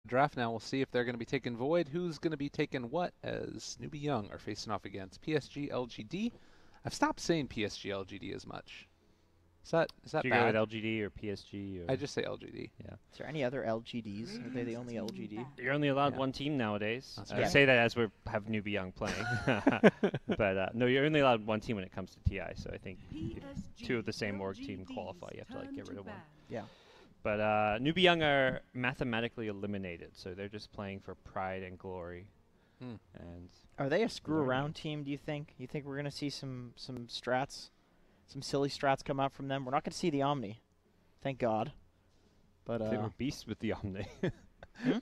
draft now. We'll see if they're going to be taking Void, who's going to be taking what, as Newbee are facing off against PSG.LGD. I've stopped saying PSG.LGD as much. Is that Do you bad? go with LGD or PSG? Or I just say LGD. yeah. Is there any other LGDs? Are they the only LGD? You're only allowed Yeah. one team nowadays. That's I right. say that as we have Newbee playing. But no, you're only allowed one team when it comes to TI. So I think if two of the same org team qualify, you have to like get rid of one. Yeah. But Newbee are mathematically eliminated, so they're just playing for pride and glory. And Are they a screw around team, do you think? You think we're going to see some strats, some silly strats come out from them? We're not going to see the Omni. Thank God. But they were beasts with the Omni.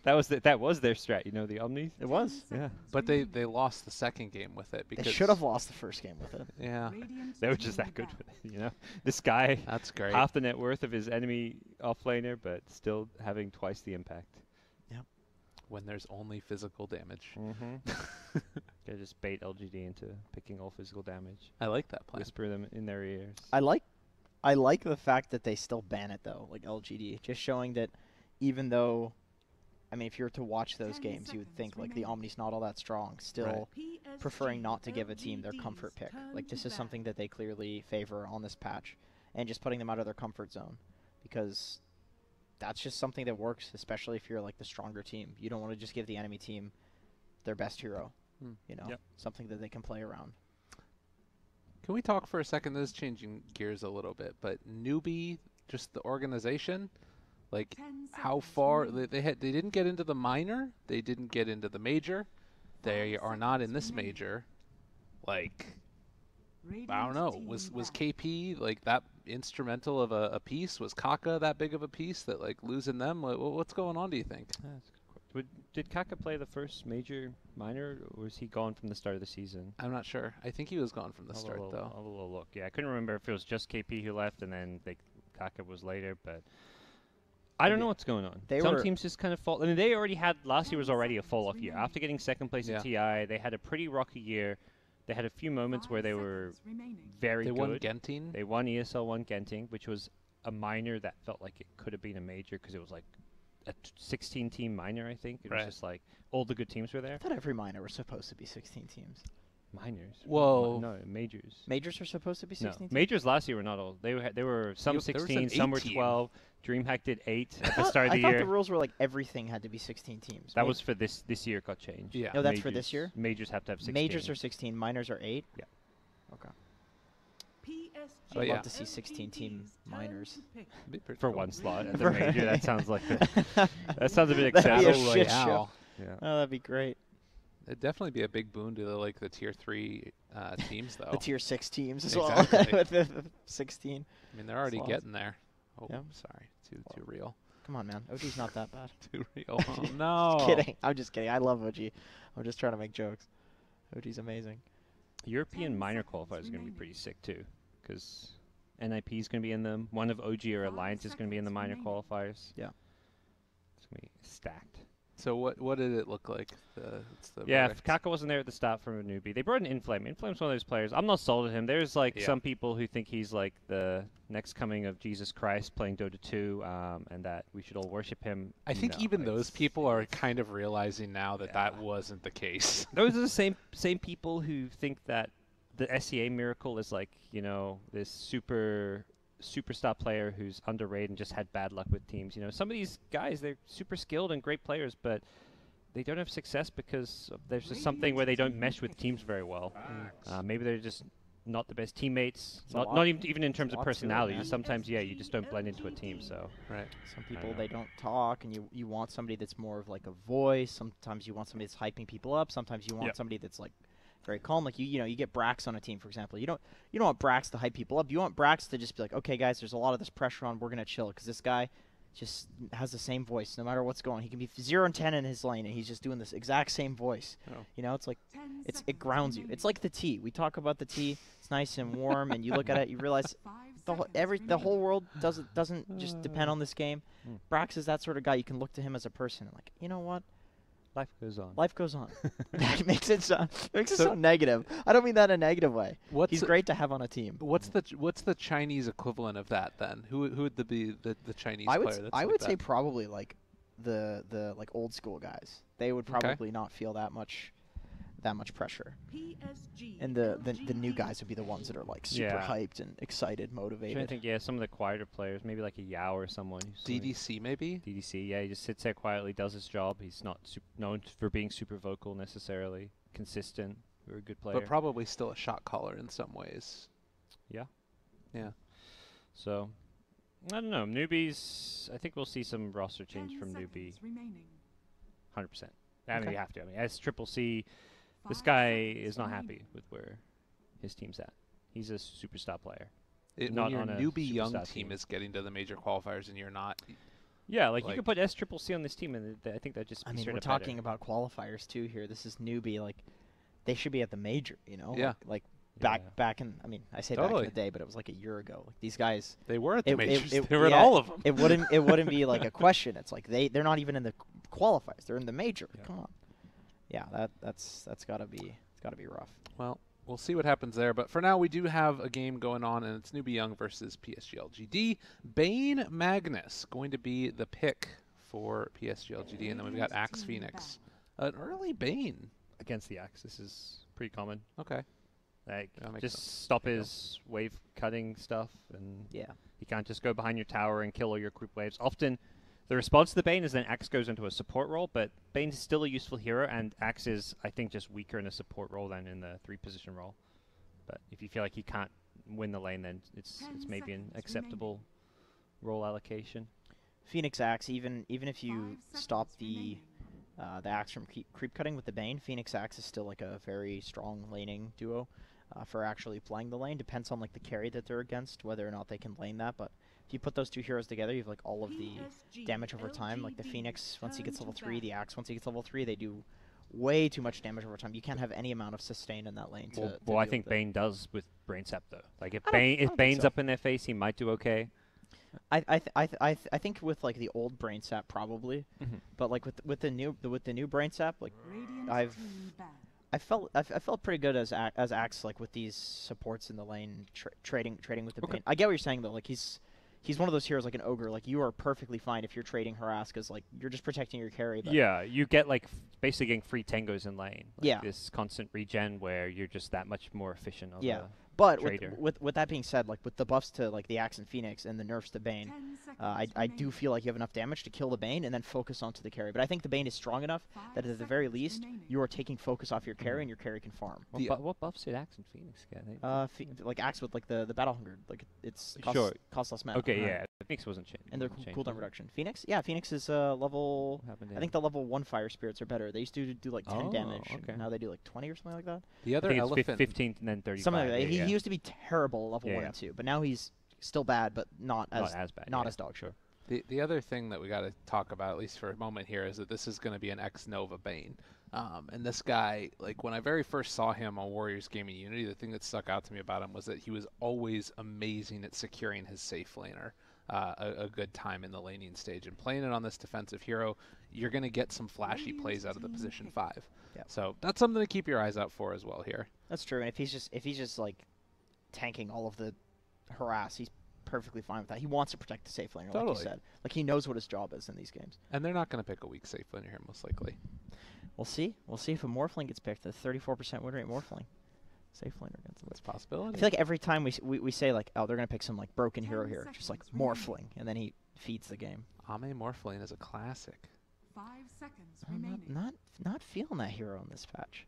That was their strat, you know, the Omnis. it was. Yeah. But they lost the second game with it because They should have lost the first game with it. Yeah, They were just that good with it, you know. This guy, that's great. half the net worth of his enemy offlaner, but still having twice the impact. When there's only physical damage. Gotta just bait LGD into picking all physical damage. I like that plan. Whisper them in their ears. I like the fact that they still ban it though, like LGD, just showing that even though, I mean, if you were to watch those games, you would think like the Omni's not all that strong, still preferring not to give a team their comfort pick. Like this is something that they clearly favor on this patch, and just putting them out of their comfort zone, because that's just something that works, especially if you're like the stronger team. You don't want to just give the enemy team their best hero, you know, something that they can play around. Can we talk for a second? This is changing gears a little bit, but Newbee, just the organization, like how far they didn't get into the minor, they didn't get into the major, they are not in this major. Like, I don't know, was KP like that instrumental of a piece? Was Kaka that big of a piece that like losing them? What's going on, do you think? Did Kaka play the first major minor, or was he gone from the start of the season? I'm not sure. I think he was gone from the start, though. I'll have a little look. Yeah, I couldn't remember if it was just KP who left and then Kaka was later, but I don't know what's going on. Some teams just kind of fall. I mean, they already had, last year was already a fall-off year. After getting second place in TI, they had a pretty rocky year. They had a few moments where they were very good. They won Genting. They won ESL 1 Genting, which was a minor that felt like it could have been a major because it was like a 16-team minor, I think. It was just like all the good teams were there. I thought every minor was supposed to be 16 teams. Minors? Whoa. No, majors. Majors are supposed to be 16 teams? Majors last year were not all. They were some 16, some were 12. DreamHack did 8 at the start of the year. I thought the rules were like everything had to be 16 teams. That was for this year got changed. Yeah. No, that's for this year? Majors have to have 16. Majors are 16, minors are 8? Yeah. Okay. I'd love to see 16-team minors. For one slot at the major. That sounds like that sounds a bit excessive. That'd be a shit show. Yeah. Oh, that'd be great. It'd definitely be a big boon to the tier 3 teams, though. The tier 6 teams as Exactly. well. With the 16. I mean, they're already slots. getting there. Oh, Yeah. sorry. Too real. Come on, man. OG's not that bad. Too real. Oh, no. Just kidding. I'm just kidding. I love OG. I'm just trying to make jokes. OG's amazing. European minor qualifiers is going to be pretty sick too, because NIP is going to be in them. One of OG or Alliance is going to be in the minor qualifiers. Yeah. It's going to be stacked. So what did it look like? Yeah, if Kaka wasn't there at the start from a Newbee. They brought in Inflame. Inflame's one of those players. I'm not sold at him. There's like some people who think he's like the next coming of Jesus Christ playing Dota 2, and that we should all worship him. I think even those people are kind of realizing now that that wasn't the case. Those are the same people who think that the SEA miracle is like, you know, this superstar player who's underrated and just had bad luck with teams. You know, some of these guys, they're super skilled and great players, but they don't have success because there's just something where they don't mesh with teams very well. Maybe they're just not the best teammates, not even in terms of personality. Sometimes, you just don't blend into a team. So some people, they don't talk, and you want somebody that's more of like a voice. Sometimes you want somebody that's hyping people up. Sometimes you want somebody that's like very calm. Like you get Brax on a team, for example. You don't want Brax to hype people up. You want Brax to just be like, okay, guys, there's a lot of this pressure on. We're gonna chill because this guy just has the same voice no matter what's going. He can be 0 and 10 in his lane, and he's just doing this exact same voice. You know, it's like it grounds you. It's like the tea. We talk about the tea. It's nice and warm, and you look at it, you realize the whole world doesn't just depend on this game. Brax is that sort of guy. You can look to him as a person, and like, you know what? Life goes on. Life goes on. That makes it sound negative. I don't mean that in a negative way. He's great to have on a team. What's the Chinese equivalent of that then? Who would be the Chinese player? I would say probably like the like old school guys. They would probably not feel that much pressure. And the new guys would be the ones that are like super hyped and excited, motivated. I think some of the quieter players, maybe like a Yao or someone. DDC maybe. DDC, yeah, he just sits there quietly, does his job. He's not known for being super vocal necessarily, consistent, very good player. But probably still a shot caller in some ways. Yeah. Yeah. So, I don't know. Newbees, I think we'll see some roster change from Newbee. 100%. I mean, you have to. I mean, as Triple C, this guy is not happy with where his team's at. He's a superstar player. When your Newbee young team is getting to the major qualifiers and you're not. Yeah, like you could put SCCC on this team, and I think that just. I mean, we're talking about qualifiers too here. This is Newbee. Like, they should be at the major. You know. Yeah. Like back in. I mean, I say back in the day, but it was like a year ago. Like these guys. They were at the majors. They were at all of them. It wouldn't be like a question. It's like they're not even in the qualifiers. They're in the major. Yeah. Come on. Yeah, that's gotta be rough. Well, we'll see what happens there. But for now, we do have a game going on, and it's Newbee Young versus PSG.LGD. Bane Magnus going to be the pick for PSG.LGD, and then we've got Axe Phoenix. An early Bane against the Axe. This is pretty common. Okay. Like, just stop his wave cutting stuff, and he can't just go behind your tower and kill all your group waves. Often, the response to the Bane is then Axe goes into a support role, but Bane is still a useful hero, and Axe is, I think, just weaker in a support role than in the 3-position role. But if you feel like he can't win the lane, then it's maybe an acceptable role allocation. Phoenix Axe, even if you stop the Axe from creep cutting with the Bane, Phoenix Axe is still like a very strong laning duo for actually playing the lane. Depends on like the carry that they're against, whether or not they can lane that, but if you put those two heroes together, you have like all of the damage over time. Like the Phoenix, once he gets level 3, the Axe, once he gets level 3, they do way too much damage over time. You can't have any amount of sustain in that lane. Well, I think Bane does with Brain Sap though. Like if Bane's up in their face, he might do okay. I think with like the old Brain Sap probably, but like with the new Brain Sap, like I felt pretty good as Axe, like with these supports in the lane, trading with the Bane. I get what you're saying though. Like he's one of those heroes like an ogre. Like you are perfectly fine if you're trading harass because like you're just protecting your carry. But yeah, you get like basically getting free tangos in lane. Like this constant regen where you're just that much more efficient. But with that being said, like with the buffs to like the Axe and Phoenix and the nerfs to Bane, I do feel like you have enough damage to kill the Bane and then focus onto the carry. But I think the Bane is strong enough that at the very least you are taking focus off your carry and your carry can farm. What buffs did Axe and Phoenix get? Like Axe with like the battle hunger, like it's cost less mana. Okay, yeah, Phoenix wasn't changed. And their cooldown reduction. Phoenix, Phoenix is level. I think the level 1 fire spirits are better. They used to do like 10 damage. Okay. Now they do like 20 or something like that. The other elephant, 15 and then 35. Something like that. He used to be terrible level 1 and 2, but now he's still bad, but not as bad. Not as dog. Sure. The other thing that we got to talk about, at least for a moment here, is that this is going to be an ex-Nova Bane. And this guy, like when I very first saw him on Warriors Gaming Unity, the thing that stuck out to me about him was that he was always amazing at securing his safe laner a good time in the laning stage. And playing it on this defensive hero, you're going to get some flashy plays out of the position 5. Yep. So that's something to keep your eyes out for as well here. That's true. And if he's just like tanking all of the harass, he's perfectly fine with that. He wants to protect the safe laner, like you said. Like he knows what his job is in these games. And they're not going to pick a weak safe laner here, most likely. We'll see. We'll see if a Morphling gets picked. The 34% win rate Morphling. Safe laner against him. That's a possibility. I feel like every time we say like, oh, they're going to pick some like broken hero here, just like Morphling, and then he feeds the game. Ame Morphling is a classic. 5 seconds remaining. Not feeling that hero in this patch.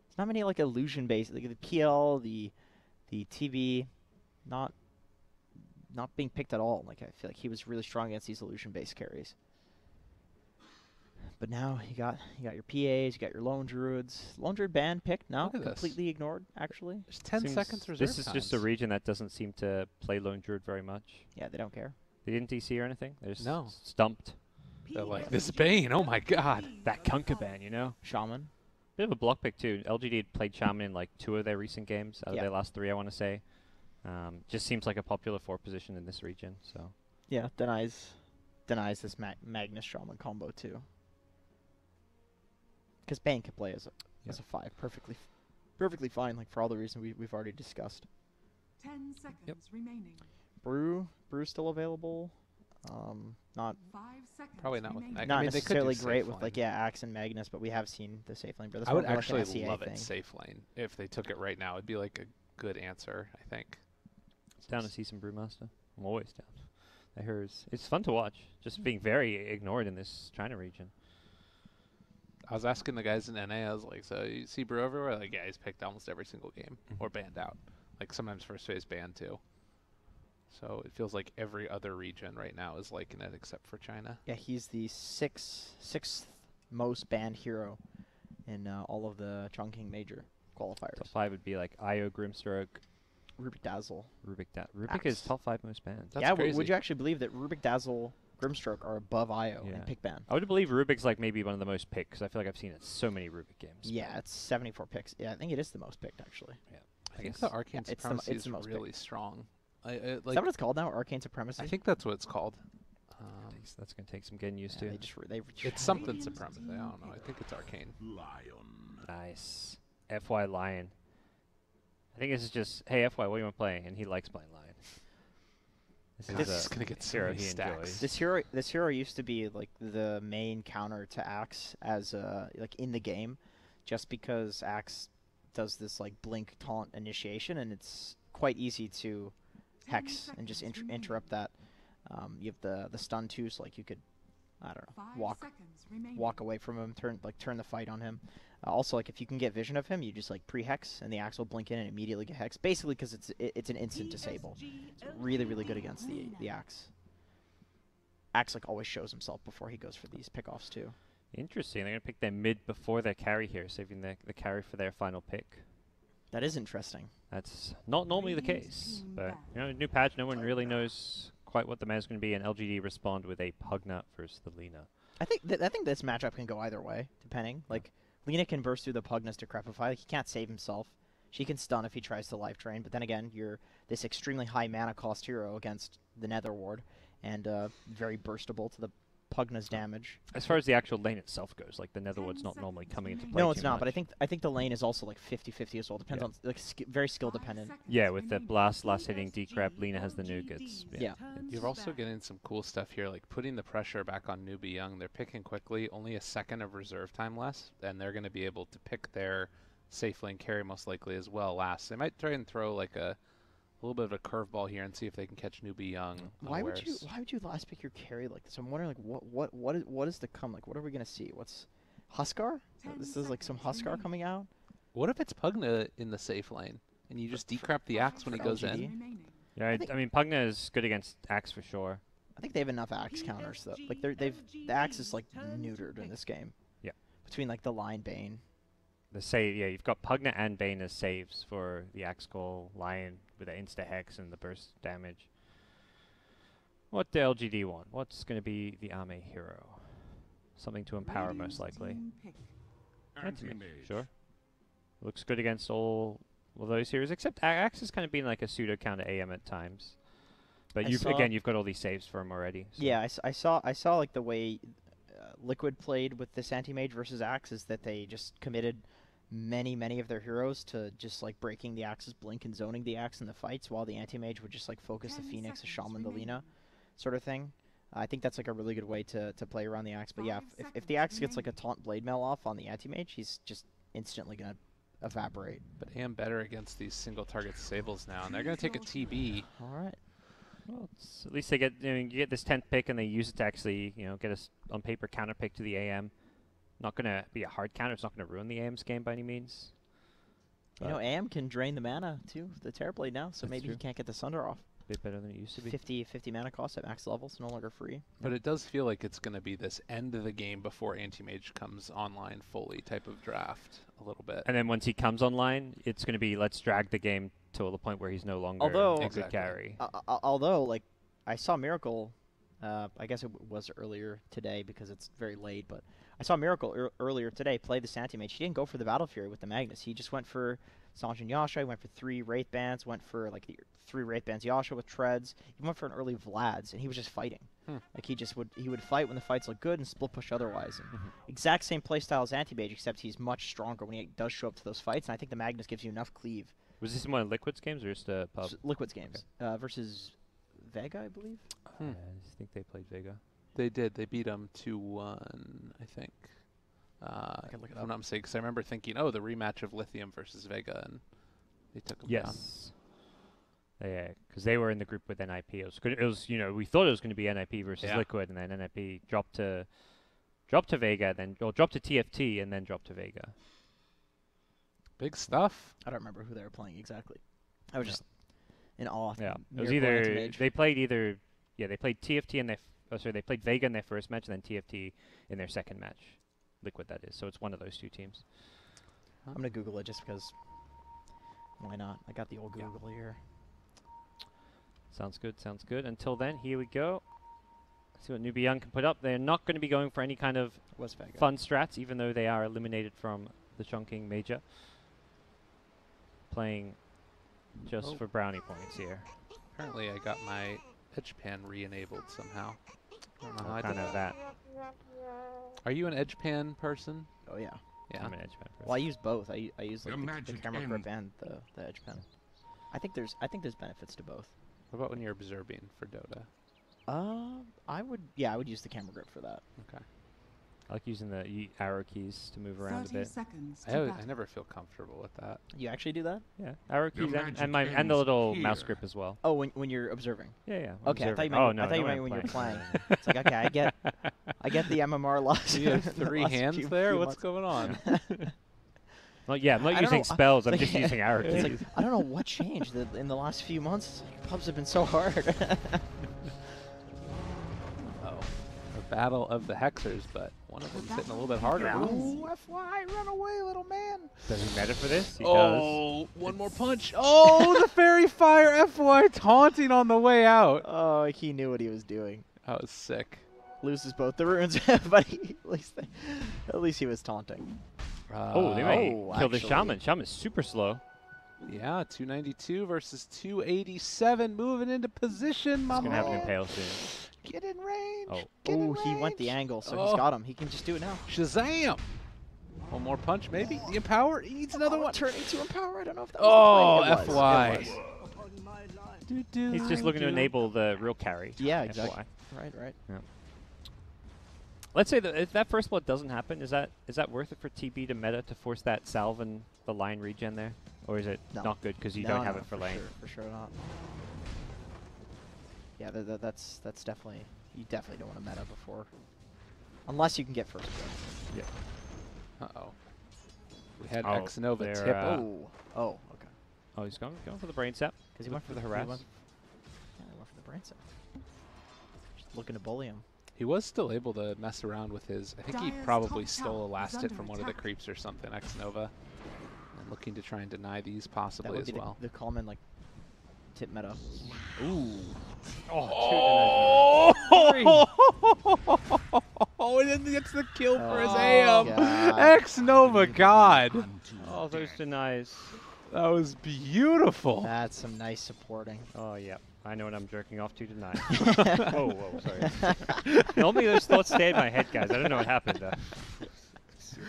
There's not many like illusion based, like the PL, the TV, not being picked at all. Like I feel like he was really strong against these illusion based carries. But now you got your PAs, you got your lone druids. Lone druid ban picked now, completely ignored actually. There's 10 seconds reserve. This is just a region that doesn't seem to play lone druid very much. Yeah, they don't care. They didn't DC or anything. They're just no stumped. They're like, this Bane, oh my god. That Kunkka ban, you know? Shaman. Bit of a block pick too. LGD had played Shaman in like 2 of their recent games out of their last 3, I want to say. Just seems like a popular 4 position in this region. So yeah, denies this Magnus Shaman combo too. Because Bane can play as a 5 perfectly fine, like for all the reasons we've already discussed. 10 seconds remaining. Brew still available. Not 5 seconds Probably not with remaining. Meg. not I mean, they could do necessarily safe great with lane. like Axe and Magnus, but we have seen the safe lane. But that's I would more like an actually SEA love thing. it safe lane if they took it right now. It'd be like a good answer, I think. Down to see some Brewmaster. I'm always down. I heard it's fun to watch. Just being very ignored in this China region. I was asking the guys in NA, I was like, so you see Brew everywhere? Like, yeah, he's picked almost every single game or banned out. Like, sometimes first phase banned too. So it feels like every other region right now is liking it except for China. Yeah, he's the sixth most banned hero in all of the Chongqing major qualifiers. Top 5 would be like Io, Grimstroke, Rubik Dazzle. Rubik is top 5 most banned. That's yeah, crazy. would you actually believe that Rubik Dazzle, Grimstroke are above Io Yeah. in pick ban? I would believe Rubik's like maybe one of the most picked because I feel like I've seen it so many Rubik games. Yeah, it's 74 picks. Yeah, I think it is the most picked actually. I think guess. the Arcane Yeah, it's the Supremacy it's the is most really strong. Is Like, that what it's called now? Arcane Supremacy? I think that's what it's called. That's going to take some getting used yeah, to. they just they It's something Supremacy. I don't know. I think it's Arcane. Nice. FY Lion. I think this is just, hey, FY, what do you want to play? And he likes playing Lion. This is going to get so hero many he stacks. enjoys. This hero used to be like the main counter to Axe as like in the game, just because Axe does this like blink taunt initiation and it's quite easy to hex and just interrupt that. You have the stun too, so like you could, I don't know, 5 seconds remaining. walk away from him, turn the fight on him. Also, like if you can get vision of him, you just like pre-hex and the Axe will blink in and immediately get hexed. Basically, because it's an instant disable. It's really good against the Axe. Axe like always shows himself before he goes for these pickoffs too. Interesting. They're going to pick their mid before their carry here, saving the carry for their final pick. That is interesting. That's not normally the case. But, you know, new patch, no one really knows quite what the meta is going to be, and LGD respond with a Pugna versus the Lina. I think this matchup can go either way, depending. Like Lina can burst through the Pugna's Decrepify. Like, he can't save himself. She can stun if he tries to life drain, but then again, you're this extremely high mana cost hero against the Nether Ward, and very burstable to the Pugna's damage. As far as the actual lane itself goes, like the Netherwood's not normally coming into play. No, it's too not. much. But I think the lane is also like 50-50 as well. Depends on like very skill dependent. Yeah, with the blast last hitting decrep, Lina has the nuke. It's Yeah. You're also getting some cool stuff here, like putting the pressure back on Newbee Young. They're picking quickly, only a second of reserve time less, and they're going to be able to pick their safe lane carry most likely as well last. They might try and throw like a little bit of a curveball here and see if they can catch Newbee Young. Why would unawares. you last pick your carry like this? I'm wondering like what is to come? Like what are we gonna see? What's Huskar? This is like some Huskar coming out. What if it's Pugna in the safe lane and you just decrap the Axe when he goes LGD? in? Yeah, I mean, Pugna is good against Axe for sure. I think they have enough Axe counters though. Like the Axe is like neutered in this game. Yeah. Between like the Lion Bane. The save, yeah, you've got Pugna and Bane as saves for the Axe Call Lion with the insta hex and the burst damage. What do LGD want? What's going to be the Ame hero? Something to empower, most likely. Sure. Looks good against all of those heroes, except Axe has kind of been like a pseudo counter AM at times. But you've got all these saves for him already. So. Yeah, I saw like the way Liquid played with this anti-mage versus Axe is that they just committed many of their heroes to just like breaking the Axe's blink and zoning the Axe in the fights, while the anti-mage would just like focus the Phoenix, the Shaman, the Lina sort of thing. I think that's like a really good way to play around the Axe. But yeah, if the Axe gets like a taunt blade mail off on the anti-mage, he's just instantly gonna evaporate. But AM better against these single target disables now, and they're going to take a TB. All right. Well, at least they get you get this 10th pick and they use it to actually get a on paper counter pick to the AM. Not going to be a hard counter. It's not going to ruin the AM's game by any means. You know, AM can drain the mana too, the Terrorblade now, so That's maybe true. he can't get the Sunder off. A bit better than it used to be. 50 mana cost at max level, so no longer free. But it does feel like it's going to be this end of the game before Anti-Mage comes online fully type of draft a little bit. And then once he comes online, it's going to be let's drag the game to the point where he's no longer Although- a good carry. Although, like, I saw Miracle, I guess it was earlier today because it's very late, but I saw Miracle earlier today play the Anti-Mage. He didn't go for the Battle Fury with the Magnus. He just went for Sanjin Yasha, he went for 3 Wraith Bands, went for like the 3 Wraith Bands Yasha with Treads. He went for an early Vlad's, and he was just fighting. Like he would fight when the fights look good and split push otherwise. And exact same playstyle as Anti-Mage, except he's much stronger when he does show up to those fights, and I think the Magnus gives you enough cleave. Was this in one of Liquid's games or just a pub? Liquid's games versus Vega, I believe. Hmm. I think they played Vega. They did. They beat them 2-1, I think. can look it If up. I'm not mistaken, 'cause I remember thinking, oh, the rematch of Lithium versus Vega, and they took them down. Yes. Yeah, because they were in the group with NIP. It was, you know, we thought it was going to be NIP versus Yeah. Liquid, and then NIP dropped to Vega, dropped to TFT, and then dropped to Vega. Big stuff. I don't remember who they were playing exactly. I was Yeah. just in awe. Yeah, it was Miracle either Anti-Mage. they played TFT in their they played Vega in their first match, and then TFT in their second match. Liquid, that is. So it's one of those two teams. I'm gonna Google it just because. Why not? I got the old Google here. Sounds good. Sounds good. Until then, here we go. See what Newbee can put up. They're not going to be going for any kind of What's Vega? fun strats, even though they are eliminated from the Chongqing major. Playing just for brownie points here. Apparently, I got my edge pan re-enabled somehow. I don't know how I Kind did of that. that. Are you an edge pan person? Oh yeah. Yeah. I'm an edge man. Well, I use both. I use The like the magic camera end. grip and the edge pen. I think there's benefits to both. What about when you're observing for Dota? I would use the camera grip for that. Okay. I like using the arrow keys to move around a 30 bit. seconds I, to I battle. never feel comfortable with that. You actually do that? Yeah, arrow Your keys magic and the ends little mouse here. grip as well. Oh, when you're observing. Yeah, yeah. Okay, I thought you observing. meant, Oh, no, I thought you no, meant I'm when you're playing. playing. It's like, okay, I get the MMR loss. Do you have the 3 last hands few there? What's months. going on? Well, yeah, I'm not I don't using know, spells. I'm like- just using arrow keys. It's like, I don't know what changed in the last few months. Pubs have been so hard. Oh, a battle of the Hexers, but one of them's hitting a little bit harder. Ooh, FY, run away, little man. Does he meta for this? He does. Oh, one more punch. Oh, the Fairy Fire FY taunting on the way out. Oh, he knew what he was doing. That was sick. Loses both the runes, but at least he was taunting. Oh, they might kill the actually. Shaman. Shaman's super slow. Yeah, 292 versus 287, moving into position, my He's going to have an man. impale soon. Get in range. Oh. Get in Oh, he went the range. angle, so Oh. he's got him. He can just do it now. Shazam! One more punch, maybe? The Empower? He needs another one. Turning to empower. I don't know if that Oh, was the play. FY. It was. He's just looking to enable the real carry. Yeah, FY. exactly. Right. Let's say that if that first blood doesn't happen, is that worth it for TB to meta to force that salve and the line regen there? Or is it No. not good because you No, don't have no, it for lane? For sure not. Yeah, that's definitely, you definitely don't want to meta before, unless you can get first blood. Uh-oh. We had Oh, X Nova they're, tip. Oh, okay. Oh, he's going for the brain sap. Because he Look went for the harass. He went for the brain cell. Just looking to bully him. He was still able to mess around with his. I think he Dire's probably top stole a tower last is hit under from one of the attack. creeps or something, X Nova. And looking to try and deny these That possibly would as be well. the common like tip meta. Ooh. Oh, and then he gets the kill for his Oh, AM. God. X Nova, God. Oh, those denies. That was beautiful. That's some nice supporting. Oh, yeah. I know what I'm jerking off to tonight. whoa, sorry. Normally those thoughts stay in my head, guys. I don't know what happened.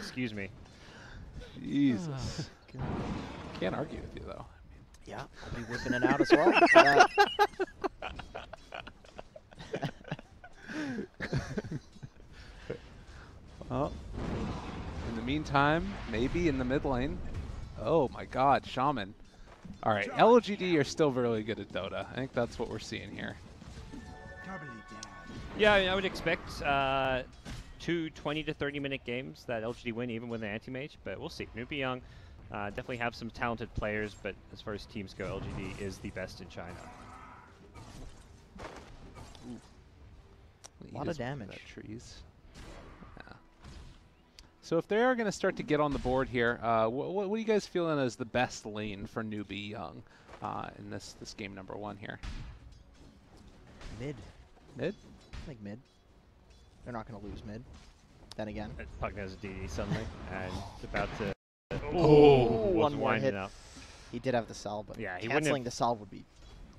Excuse me. Jesus. Can't argue with you, though. Yeah, I'll be whipping it out as well. for that. Well, in the meantime, maybe in the mid lane. Oh my God, Shaman. All right, LGD are still really good at Dota. I think that's what we're seeing here. Yeah, I would expect 2 20 to 30 minute games that LGD win even with an anti-mage, but we'll see. Newbee definitely have some talented players, but as far as teams go, LGD is the best in China. A lot of damage. Trees. Yeah. So if they are going to start to get on the board here, what are you guys feeling as the best lane for Newbee in this game number 1 here? Mid. Mid? I think mid. They're not going to lose mid. Then again. Pugna has a DD suddenly, and it's about to... one was more winding hit. up. He did have the salve, but Yeah, he wouldn't canceling have- the salve would be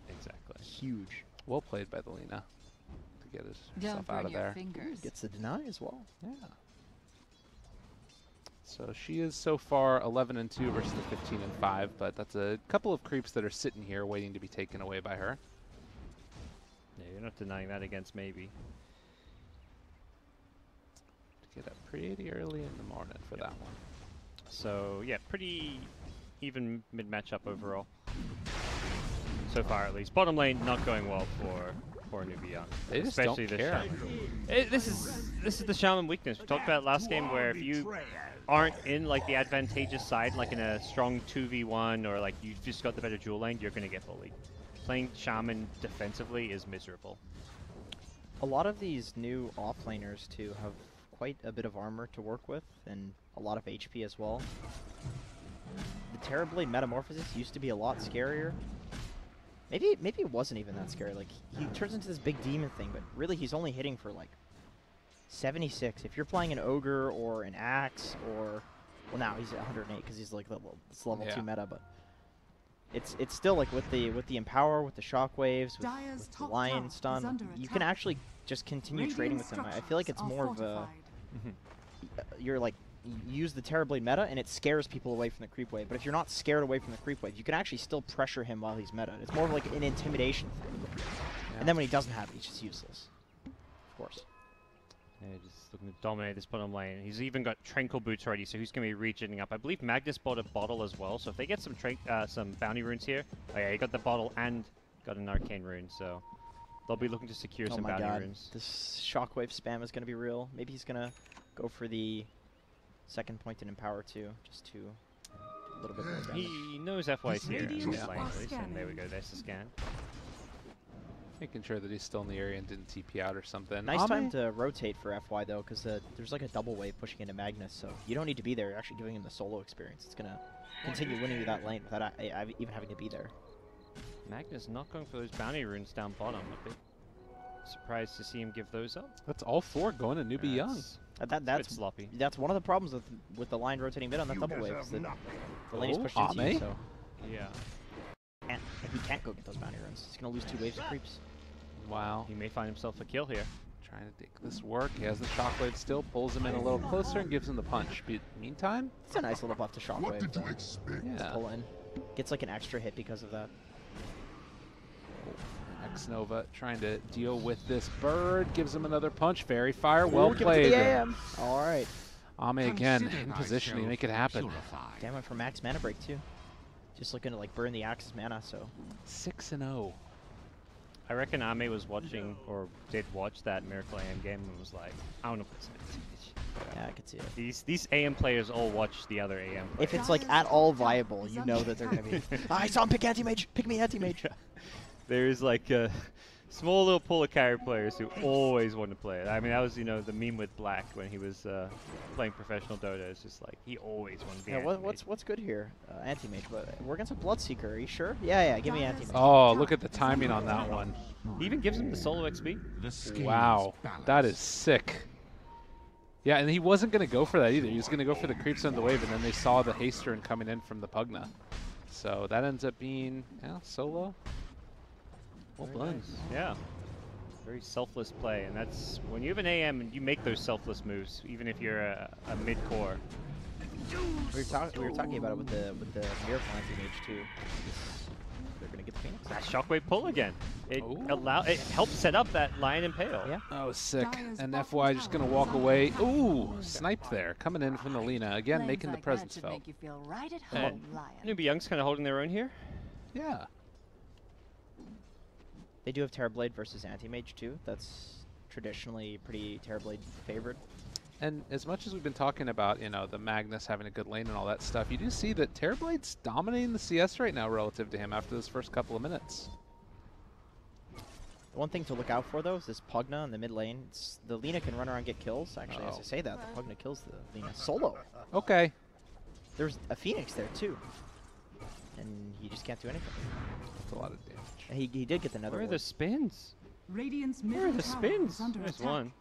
Exactly. huge. Well played by the Lina to get Don't himself out burn of your there. fingers. Gets the deny as well. Yeah. So she is so far 11-2 versus the 15-5, but that's a couple of creeps that are sitting here waiting to be taken away by her. Yeah, you're not denying that against maybe. Get up pretty early in the morning for that one. So yeah, pretty even mid matchup overall. So far, at least. Bottom lane not going well for Newbee. They just especially don't the care. Shaman. This is the Shaman weakness. We talked about it last game where if you aren't in like the advantageous side, like in a strong 2v1 or like you've just got the better dual lane, you're going to get bullied. Playing Shaman defensively is miserable. A lot of these new offlaners too have quite a bit of armor to work with and a lot of HP as well. The Terrorblade Metamorphosis used to be a lot scarier. Maybe it wasn't even that scary. Like he turns into this big demon thing, but really he's only hitting for like 76. If you're playing an Ogre or an Axe or well now he's at 108 because he's like level 2 meta, but it's still like with the Empower, with the Shockwaves, with the Lion Stun, you can actually just continue trading with him. I feel like it's more of a you're like you use the Terrorblade meta and it scares people away from the creep wave. But if you're not scared away from the creep wave, you can actually still pressure him while he's meta. It's more of like an intimidation thing. Yeah. And then when he doesn't have it, he's just useless. Of course. Yeah, just looking to dominate this bottom lane. He's even got Tranquil Boots already, so he's going to be regening up. I believe Magnus bought a bottle as well, so if they get some bounty runes here... Oh yeah, he got the bottle and got an arcane rune, so they'll be looking to secure some bounty runes. This Shockwave spam is going to be real. Maybe he's going to go for the second point in Empower too, just to do a little bit more damage. He knows FY's here in this lane at least, and there we go, there's the scan. Making sure that he's still in the area and didn't TP out or something. Nice time to rotate for FY though, because there's like a double wave pushing into Magnus, so you don't need to be there. You're actually giving him the solo experience. It's going to continue winning you that lane without even having to be there. Magnus not going for those bounty runes down bottom. A bit surprised to see him give those up. That's all 4 going to Newbee Young. That's sloppy. That's one of the problems with the line rotating mid on that double wave. Is that the lane is pushed into you, so yeah, he can't go get those bounty runes. He's gonna lose 2 waves of creeps. Wow. He may find himself a kill here. Trying to make this work. He has the Shockwave still, pulls him in a little closer and gives him the punch. Meantime, it's a nice little buff to Shockwave. Yeah. Pull in, gets like an extra hit because of that. X-Nova trying to deal with this bird, gives him another punch. Fairy Fire, well played. All right. Ame again in position to make it happen. Damn it for max mana break too. Just looking to like burn the Axe's mana, so. 6-0. I reckon Ame was watching, or did watch that Miracle AM game and was like, I want to put some damage. Yeah, I could see it. These AM players all watch the other AM players. If it's like at all viable, you know that they're going to be, I saw him pick anti-mage, pick me anti-mage. There's like a small little pool of carry players who always want to play it. I mean, that was, you know, the meme with Black when he was playing professional Dota. It's just like, he always wanted to be anti-mage. What's good here? Anti-mage, but we're against a Bloodseeker, are you sure? Yeah, give me anti-mage. Oh, look at the timing on that one. He even gives him the solo XP. Wow, that is sick. Yeah, and he wasn't going to go for that either. He was going to go for the creeps on the wave, and then they saw the haste rune coming in from the Pugna. So that ends up being solo. Well done. Nice. Yeah. Very selfless play, and that's when you have an AM and you make those selfless moves, even if you're a mid-core. We were talking about it with the Miracle anti-mage too. They're gonna get the Phoenix. That Shockwave pull again. It helps set up that Lion Impale. Yeah. That was sick. And FY just gonna walk away. Ooh, sniped there. Coming in from the Lina. Again, making the presence felt. Newbee Young's kind of holding their own here. Yeah. They do have Terrorblade versus Anti-Mage too. That's traditionally pretty Terrorblade favored. And as much as we've been talking about, you know, the Magnus having a good lane and all that stuff, you do see that Terrorblade's dominating the CS right now relative to him after this first couple of minutes. The one thing to look out for though is this Pugna in the mid lane. The Lina can run around and get kills. Actually, as I say that, the Pugna kills the Lina solo. Okay. There's a Phoenix there too. And you just can't do anything. That's a lot of damage. He did get the nether. Where are the spins? Where are the spins? There's one.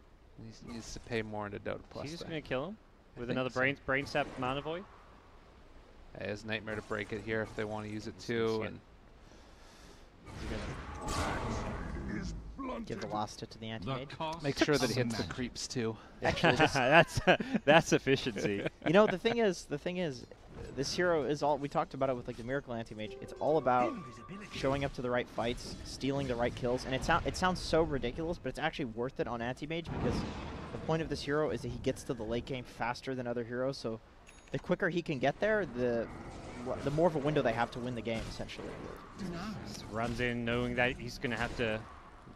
He needs to pay more into Dota Plus. He's just going to kill him with another brain sap mana void. He has Nightmare to break it here if they want to use it too. And give the last hit to the anti-mage. Make sure that he hits the creeps too. Actually, that's efficiency. You know, the thing is, This hero is all, we talked about it with like the Miracle Anti-Mage, it's all about showing up to the right fights, stealing the right kills, and it sounds so ridiculous, but it's actually worth it on Anti-Mage because the point of this hero is that he gets to the late game faster than other heroes, so the quicker he can get there, the more of a window they have to win the game, essentially. Just runs in knowing that he's going to have to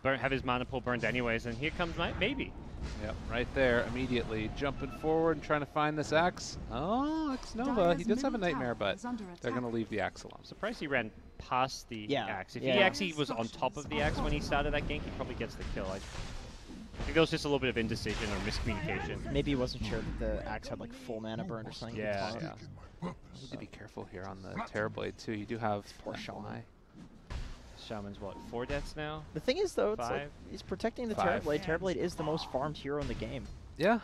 have his mana pool burned anyways, and here comes maybe. Yep, right there, immediately jumping forward and trying to find this axe. Oh, X Nova. He does have a nightmare, but they're going to leave the axe alone. I'm surprised he ran past the axe. If Yeah. he actually was on top of the axe when he started that gank, he probably gets the kill. I think there was just a little bit of indecision or miscommunication. Maybe he wasn't sure that the axe had like full mana burn or something. Yeah, Yeah. yeah. Need to be careful here on the Terrorblade, too. You do have Poor NB.Y. Shaman. Shaman's what, 4 deaths now? The thing is, though, it's like 5? he's protecting the 5. Terrorblade. Terrorblade is the most farmed hero in the game. Yeah.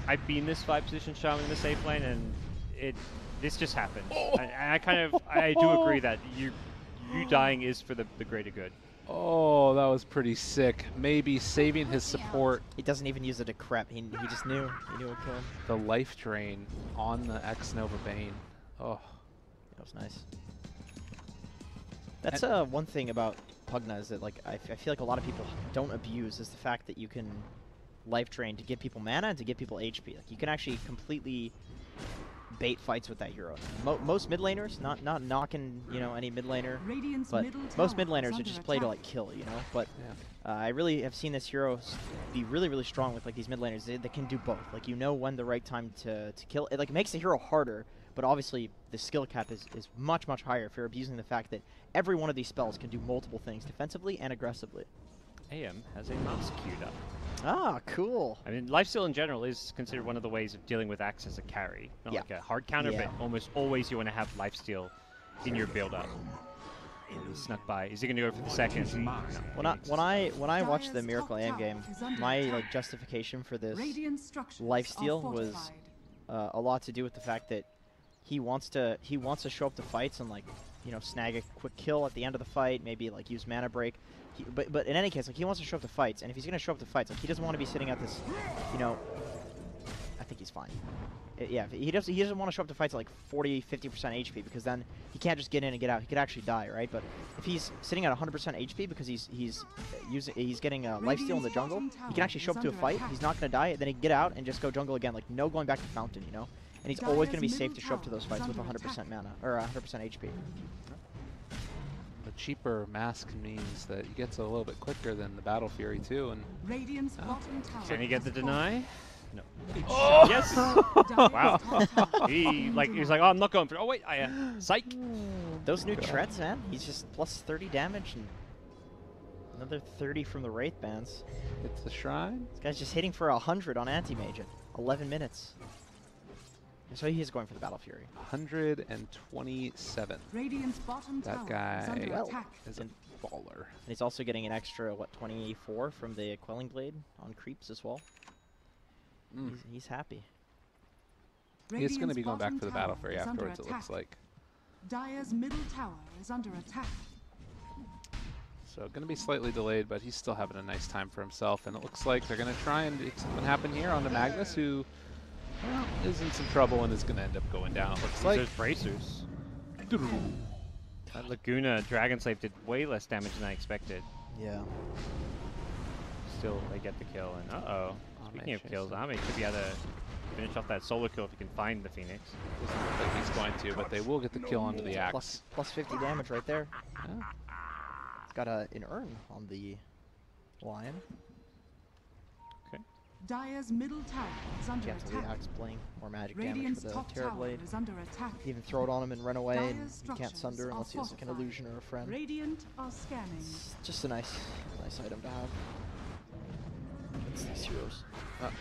I've been this 5 position Shaman in the safe lane, and this just happened. I do agree that you dying is for the greater good. Oh, that was pretty sick. Maybe saving his support. He doesn't even use a decrep. He just knew. He knew it would kill him. The life drain on the X Nova Bane. Oh. That was nice. That's one thing about Pugna is that like I feel like a lot of people don't abuse is the fact that you can life drain to give people mana and to give people HP. Like you can actually completely bait fights with that hero. Most mid laners, not knocking any mid laner, but most mid laners are just play to like kill, But I really have seen this hero be really strong with like these mid laners. They can do both. Like when the right time to kill. It like makes the hero harder, but obviously the skill cap is much higher if you're abusing the fact that every one of these spells can do multiple things defensively and aggressively. AM has a mouse queued up. Ah, cool. I mean, lifesteal in general is considered one of the ways of dealing with axe as a carry. Not like a hard counter, but almost always you want to have lifesteal in your build-up. He snuck by. Is he going to go for the second? No. When I watched the Miracle AM game, my like justification for this lifesteal was a lot to do with the fact that he wants to show up to fights and like snag a quick kill at the end of the fight, maybe like use mana break. But in any case, like he wants to show up to fights, and if he's going to show up to fights, like he doesn't want to be sitting at this, I think he's fine. He doesn't want to show up to fights at like 40-50% HP because then he can't just get in and get out. He could actually die, right? But if he's sitting at 100% HP because he's getting a lifesteal in the jungle, he can actually show up to a fight. He's not going to die. Then he can get out and just go jungle again, like no going back to Fountain, And he's always going to be safe to show up to those fights with 100% mana or 100% HP. The cheaper mask means that he gets a little bit quicker than the Battle Fury too, and Can he get the deny? No. Oh! Yes! Wow. He's like, oh, I'm not going for it. Oh, wait, psych! Those new treads, man. He's just plus 30 damage and another 30 from the Wraith bands. It's the Shrine. This guy's just hitting for 100 on Anti-Mage at 11 minutes. So he is going for the Battle Fury. 127. That guy is a baller. And he's also getting an extra, 24 from the Quelling Blade on creeps as well. He's happy. He's going to be going back for the Battle Fury afterwards, it looks like. Dire's middle tower is under attack. So going to be slightly delayed, but he's still having a nice time for himself. And it looks like they're going to try and make something happen here onto Magnus, who is in some trouble and is going to end up going down, it looks like. There's bracers. That Laguna Dragon Slave did way less damage than I expected. Yeah. Still, they get the kill, and uh-oh. Speaking of kills, Ame could be able to finish off that solo kill if he can find the Phoenix. Doesn't look like he's going to, but they will get the kill onto the axe. Plus 50 damage right there. Yeah. It's got an urn on the lion. Okay. Dire's middle tower is under Cancel the attack. axe playing more magic Radiant's damage for top the Terror tower Blade. is under attack. Even throw it on him and run away, and Dire's you can't sunder structures unless he are has like an fortified. illusion or a friend. Radiant are scanning. It's just a nice item to have. It's these heroes. Oh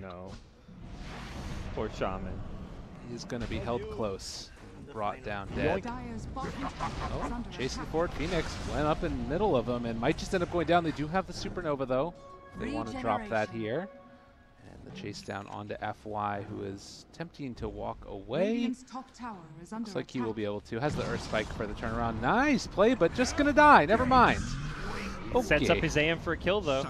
no. Poor Shaman. He's going to be held close, brought down dead. Dire's bottom tower is Oh, under chasing attack. forward. Phoenix went up in the middle of them and might just end up going down. They do have the Supernova, though. They want to drop that here. And the chase down onto FY, who is attempting to walk away. Radiant's top tower is under Looks like he attack. will be able to. Has the Earth Spike for the turnaround. Nice play, but just going to die. Never mind. Sets up Okay. his AM for a kill though.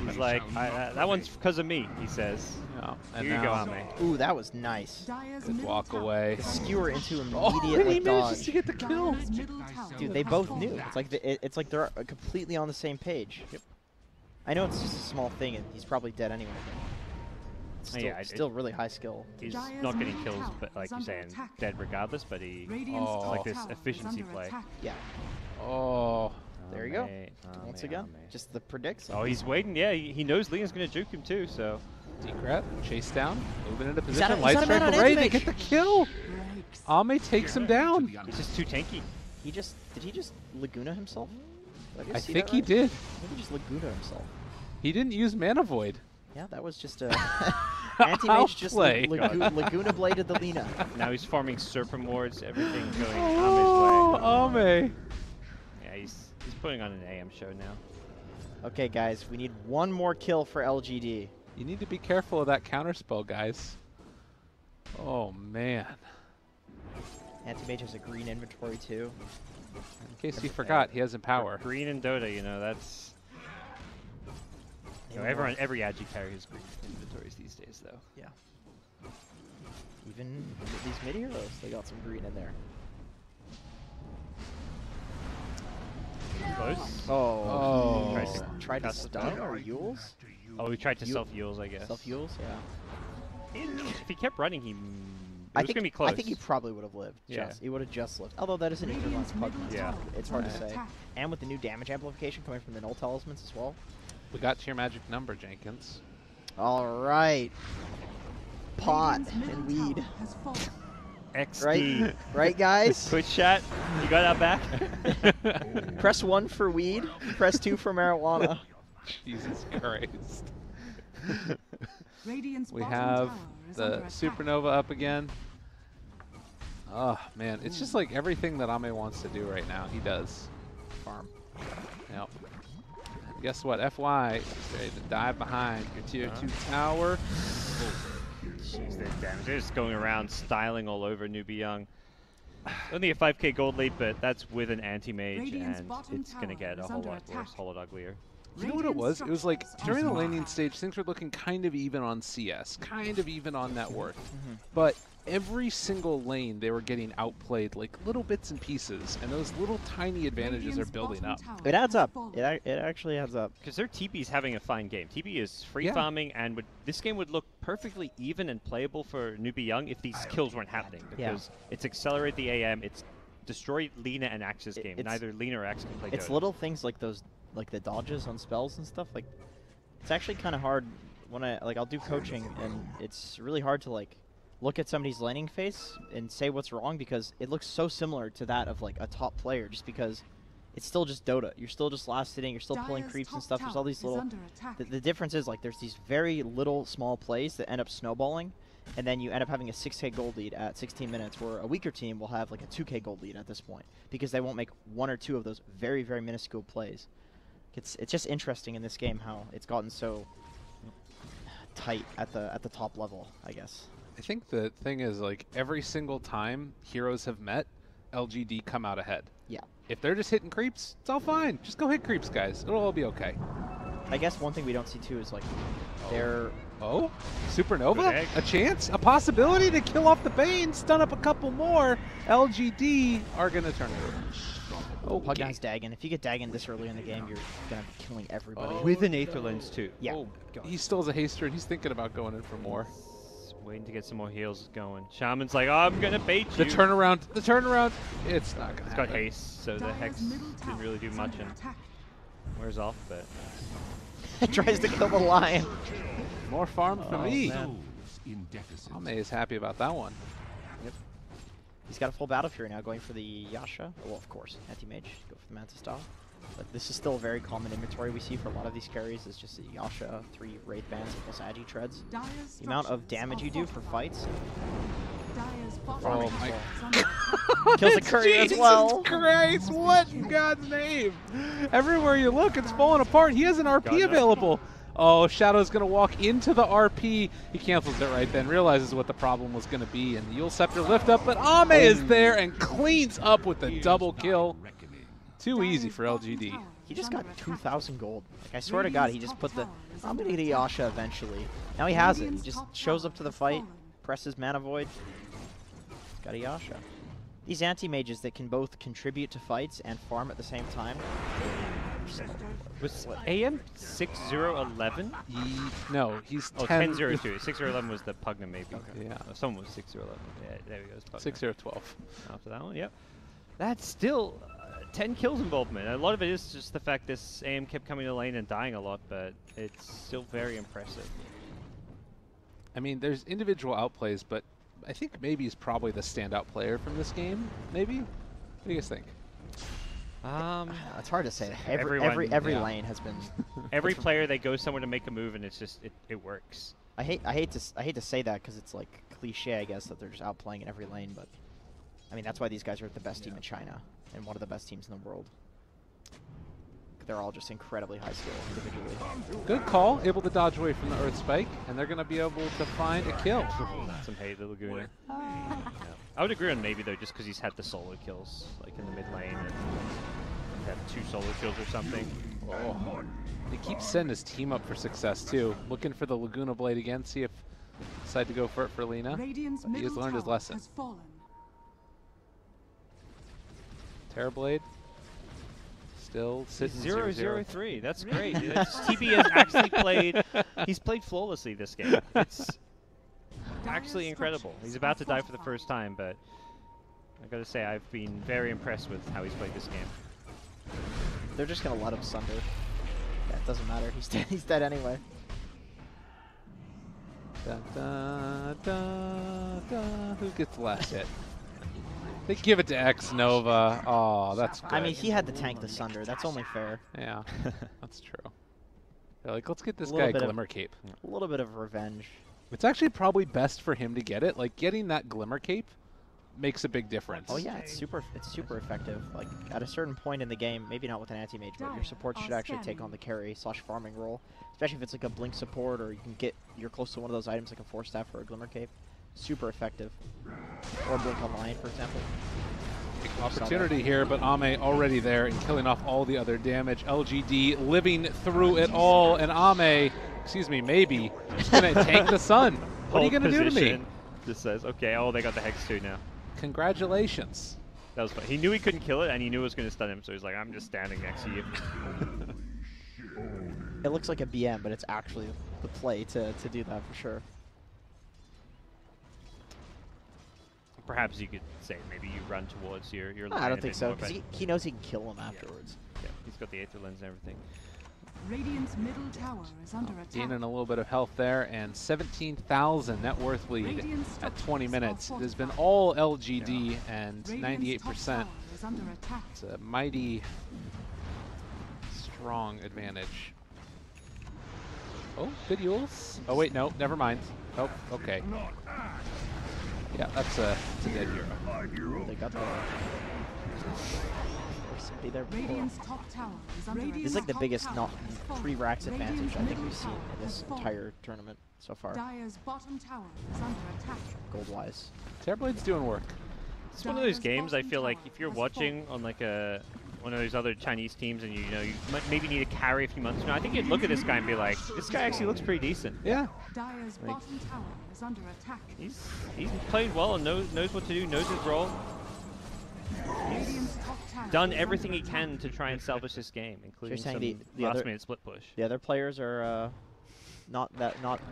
He's like, that one's because of me, he says. Yeah, and Here you go, now Ame. Ooh, that was nice. Dyer's good middle walk tower away. is Skewer into Oh, immediate and he like, manages dodge. to get the kill. Dyer's middle tower Dude, they has both fallen. knew. It's like it's like they're completely on the same page. Yep. I know it's just a small thing, and he's probably dead anyway. But still, Yeah, still really high skill. He's Dyer's not getting middle kills, tower but like is you're under saying, attack. dead regardless, but he... Radiant's Oh. top like this tower is efficiency under play. attack. Yeah. Oh, There you go. Ame, Once Ame, again, Ame. just the predicts. Oh, he's waiting. Yeah, he knows Leon's going to juke him too, so... Decret, chase down, moving into out position, of- light he's out of strike mana on array, they anti-mage. get the kill. Ame takes him down. He's just too tanky. Did he just Laguna himself? Did I see think that he right? did. I think he just Laguna himself. He didn't use Mana Void. Yeah, that was just a anti-mage just Outplay. Laguna bladed the Lina. Now he's farming Serpent Wards, everything going Oh, Ame's way. Ame. Yeah, he's putting on an AM show now. Okay, guys, we need one more kill for LGD. You need to be careful of that counterspell, guys. Oh, man. Anti-mage has a green inventory too. In case you forgot, he has Empower. Green and Dota, you know, that's... You know, every agi carries green inventories these days, though. Yeah. Even these mid heroes, they got some green in there. Close? Oh. Tried to Cast the stun spell. or Yules? Oh, he tried to Yule- self-Yules, I guess. Self-Yules, yeah. If he kept running, it I was think, going to be close. I think he probably would have lived. Yeah. He would have just lived. Although that is an Radiant's interlance pug. middle Yeah. tower It's is hard to under say. attack. And with the new damage amplification coming from the null talismans as well. We got to your magic number, Jenkins. All right. Pot Radiant's and middle weed. tower has fallen. XD. Right? Right, guys? Twitch chat, you got our back? Press 1 for weed. Press 2 for marijuana. Jesus Christ. Radiant's We bottom have tower is the under attack. Supernova up again. Oh, man. It's just like everything that Ame wants to do right now, he does. Farm. Yep. And guess what? FY is ready to dive behind your tier 2 tower. Jeez, their damage. They're just going around styling all over Newbee Young. Only a 5k gold lead, but that's with an anti-mage, Radiant's and bottom it's going to tower get a is whole under lot worse, attack. a whole lot uglier. You know what it was? It was like during the Radiant's laning stage, things were looking kind of even on CS, kind of even on net worth. Mm-hmm. But every single lane, they were getting outplayed like little bits and pieces, and those little tiny advantages are Radiant's building up. bottom tower It adds has up. fallen. It actually adds up. Because their TP's having a fine game. TP is free Yeah. farming, and this game would look perfectly even and playable for Newbee Young if these kills weren't happening. Yeah. Because it's accelerate the AM, it's destroy Lina and Axe's game. It's- Neither Lina or Axe can play It's Dota. little things like those, like the dodges on spells and stuff. Like, it's actually kind of hard when I'll do coaching, and it's really hard to like look at somebody's laning face and say what's wrong because it looks so similar to that of like a top player, just because it's still just Dota. You're still just last hitting. You're still pulling Dyer's creeps and top stuff. There's all tower these is little. under attack. The difference is like there's these very little small plays that end up snowballing, and then you end up having a 6k gold lead at 16 minutes, where a weaker team will have like a 2k gold lead at this point because they won't make one or two of those very, very minuscule plays. It's just interesting in this game how it's gotten so tight at the top level, I guess. I think the thing is, like, every single time heroes have met, LGD come out ahead. Yeah. If they're just hitting creeps, it's all fine. Just go hit creeps, guys. It'll all be okay. I guess one thing we don't see too is like they're Oh, Good Supernova? egg. A chance? A possibility to kill off the Bane, stun up a couple more. LGD are going to turn it around. Pug Okay. has Dagon. If you get Dagon this early in the game, you're gonna be killing everybody. Oh. With an Aether Lens, too. Yeah. Oh, God. He still has a haster, and he's thinking about going in for more. Waiting to get some more heals going. Shaman's like, oh, I'm going to bait you. The turnaround, it's not going to It's happen. got haste, so the Dyer's Hex middle didn't tower really do is much under and attack. wears off, but... Tries to kill the lion. More farm for Oh, me. man. In deficit. Ame is happy about that one. He's got a full Battle Fury now, going for the Yasha. Well, of course, anti-mage. Go for the Manta style. But this is still a very common inventory we see for a lot of these carries. Is just the Yasha, 3 Wraith Bands plus Agi Treads. Dyer's The amount of structures damage are you do for fortified. fights. Dyer's bottom Oh tower my- is under attack. Kills the courier as Jesus well. Christ, what in God's name? Everywhere you look, it's falling apart. He has an RP God, no. available. Oh, Shadow's going to walk into the RP. He cancels it right then, realizes what the problem was going to be, and the Yule Scepter lift up, but Ame is there and cleans up with the double kill. Reckoning. Too easy Dyer's for bottom LGD. tower He just got 2,000 gold. Like, I swear to God, he just put the, I'm gonna get a Yasha eventually. Now he has it. He just shows up to the fight, presses Mana Void. Got a Yasha. These anti-mages that can both contribute to fights and farm at the same time. Was AM 6011? No, he's Oh, 10. 1002. 6011 was the Pugna maybe. Okay. Yeah. Oh, someone was 6011. Yeah, there we go. It's Pugna. 6012. After that one, yep. That's still 10 kills involvement. A lot of it is just the fact this AM kept coming to lane and dying a lot, but it's still very impressive. I mean, there's individual outplays, but I think maybe he's probably the standout player from this game. Maybe? What do you guys think? It's hard to say. Every Everyone, lane has been. Every player, they go somewhere to make a move, and it's just it works. I hate to say that because it's like cliche, I guess, that they're just outplaying in every lane. But I mean, that's why these guys are the best team in China and one of the best teams in the world. They're all just incredibly high skill individually. Good call. Able to dodge away from the Earth Spike, and they're going to be able to find a kill. Some hate the Laguna. Yeah. I would agree on maybe though, just because he's had the solo kills, like in the mid lane, and had 2 solo kills or something. Oh. He keeps setting his team up for success too. Looking for the Laguna Blade again. See if decide to go for it for Lina. He has learned his lesson. Terror Blade. Still sitting 0-0-3. That's great. TB has actually played. He's played flawlessly this game. It's actually incredible. He's about to die for the first time, but I gotta say I've been very impressed with how he's played this game. They're just gonna let him sunder. Yeah, it doesn't matter. He's dead. He's dead anyway. Da, da, da, da. Who gets the last hit? They give it to X Nova. Oh, that's good. I mean, he had to tank the Sunder. That's only fair. Yeah, that's true. They're like, let's get this A guy little a bit Glimmer Cape. A little bit of revenge. It's actually probably best for him to get it. Like, getting that Glimmer Cape makes a big difference. Oh yeah, it's super effective. Like, at a certain point in the game, maybe not with an anti-mage, but your support should actually take on the carry / farming role. Especially if it's like a blink support, or you're close to one of those items like a Force Staff or a Glimmer Cape. Super effective. Or Blink Online, for example. Opportunity here, but Ame already there and killing off all the other damage. LGD living through it all, and Ame, excuse me, maybe, is going to tank the sun. What are you going to do to me? Just says, okay, oh, they got the Hex too now. Congratulations. That was fun. He knew he couldn't kill it, and he knew it was going to stun him, so he's like, I'm just standing next to you. It looks like a BM, but it's actually the play to do that for sure. Perhaps you could say maybe you run towards your line. I don't think so, because he knows he can kill him afterwards. Yeah, he's got the Aether Lens and everything. Radiant's middle tower is under attack. Gaining a little bit of health there, and 17,000 net worth lead at 20 minutes. It has been all LGD and 98%. It's a mighty strong advantage. Oh, good Yules. Oh wait, no, never mind. Oh, okay. Yeah, that's a dead hero. They got the... Be there before. Radiant's top tower is under This is like the biggest pre-racks advantage I think we've seen in this entire tournament so far. Dire's bottom tower is under attack. Gold-wise. Terrorblade's doing work. It's one of those games I feel like if you're watching on like one of those other Chinese teams and you might maybe need to carry a few months from now, I think you'd look at this guy and be like, this guy actually looks pretty decent. Yeah. Dire's bottom tower is under attack. He's played well and knows what to do, knows his role. Radiant's top tower Done everything he can to try and salvage this game, including So you're some saying the last-minute split push. The other players are not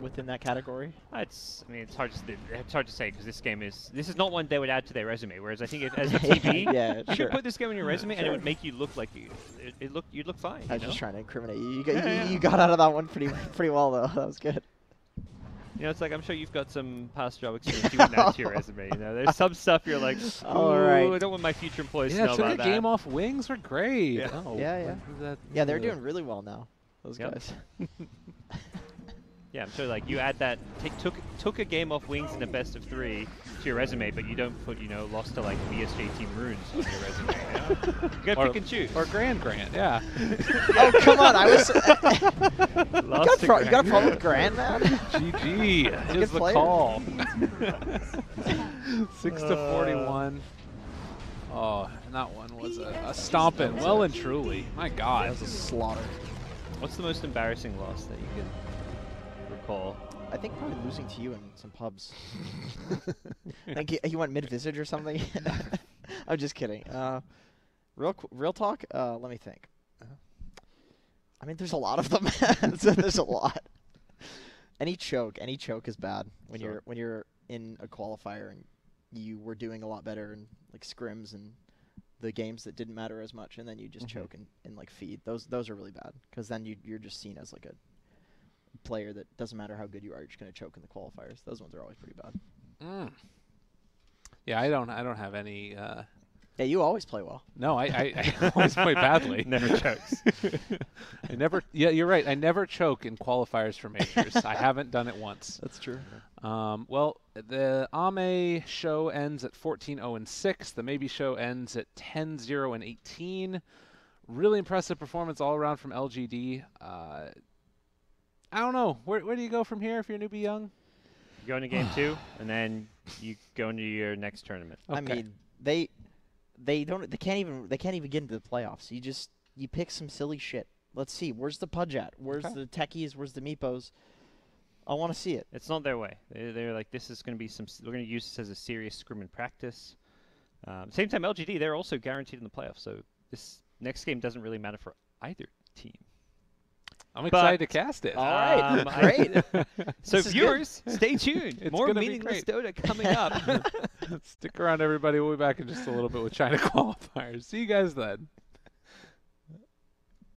within that category. I mean, it's hard to say because this is not one they would add to their resume. Whereas I think as a TV, yeah, you sure. could put this game on your resume and it would make you look like you'd look fine. I was just trying to incriminate you. You got out of that one pretty well though. That was good. You know, it's like I'm sure you've got some past job experience. You wouldn't add to your resume. You know, there's some stuff you're like, all right. I don't want my future employees to know took about a that. game off Wings were great. Yeah. Oh, Yeah. Yeah, they're doing really well now. Those Yep. guys. Yeah, I'm sure like you add that, took a game off Wings in a best of 3 to your resume, but you don't put, lost to like BSJ Team Runes on your resume. You know? You gotta pick and choose. Or Grant, yeah. Oh, come on. I was... Lost you got a problem with Grand, man? GG is the player. call. 6 to 41. Oh, and that one was a stomping, well and truly. My God. That was a slaughter. What's the most embarrassing loss that you can recall? I think probably losing to you in some pubs. I think you went mid-visage or something. I'm just kidding. Real talk. Let me think. I mean, there's a lot of them. There's a lot. Any choke is bad when you're in a qualifier and you were doing a lot better in like scrims and the games that didn't matter as much, and then you just choke in like feed. Those are really bad because then you're just seen as like a player that doesn't matter how good you are, you're just gonna choke in the qualifiers. Those ones are always pretty bad. Yeah, I don't have any. Yeah, you always play well. No, I always play badly. Never chokes. I never. Yeah, you're right. I never choke in qualifiers for majors. I haven't done it once. That's true. Well, the AME show ends at 14-0-6. The Maybe show ends at 10-0-18. Really impressive performance all around from LGD. I don't know. Where do you go from here if you're Newbee Young? You go into game 2, and then you go into your next tournament. Okay. I mean, they can't even get into the playoffs. You pick some silly shit. Let's see. Where's the Pudge at? Where's the techies? Where's the Meepos? I want to see it. It's not their way. They're like, this is going to be we're going to use this as a serious scrim in practice. Same time, LGD, they're also guaranteed in the playoffs. So this next game doesn't really matter for either team. I'm excited to cast it. All right, great. So viewers, stay tuned. It's More gonna be meaningless great. Dota coming up. Stick around, everybody. We'll be back in just a little bit with China qualifiers. See you guys then.